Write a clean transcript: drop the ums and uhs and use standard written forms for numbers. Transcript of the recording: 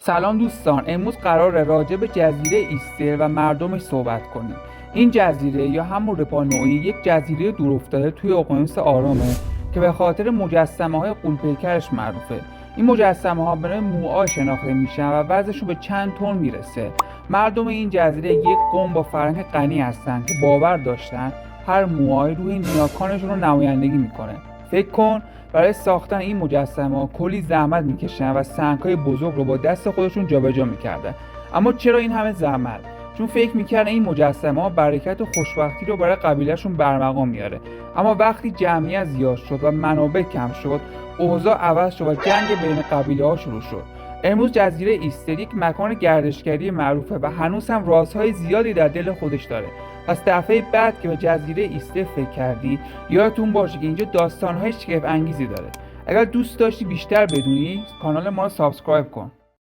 سلام دوستان، امروز قراره راجع به جزیره ایستر و مردمش صحبت کنیم. این جزیره یا همون رپانوئی یک جزیره دورافتاده توی اقیانوس آرامه که به خاطر مجسمه‌های غول‌پیکرش معروفه. این مجسمه‌ها به نام موآ شناخته میشن و وزنشون به چند تن میرسه. مردم این جزیره یک قوم با فرهنگ غنی هستن که باور داشتن هر موآی روی نیاکانشون رو نمایندگی میکنه. فکر کن برای ساختن این مجسمه‌ها کلی زحمت میکشن و سنگ‌های بزرگ رو با دست خودشون جابجا میکردن. اما چرا این همه زحمت؟ چون فکر میکردن این مجسمه‌ها برکت و خوشبختی رو برای قبیله‌شون برمقام میاره. اما وقتی جمعیت زیاد شد و منابع کم شد، اوضاع عوض شد و جنگ بین قبیله‌ها شروع شد. امروز جزیره ایستر یک مکان گردشگری معروفه و هنوز هم رازهای زیادی در دل خودش داره. پس دفعه بعد که به جزیره ایستر فکر کردی، یادتون باشه که اینجا داستان‌های شگفت انگیزی داره. اگر دوست داشتی بیشتر بدونی، کانال ما رو سابسکرایب کن.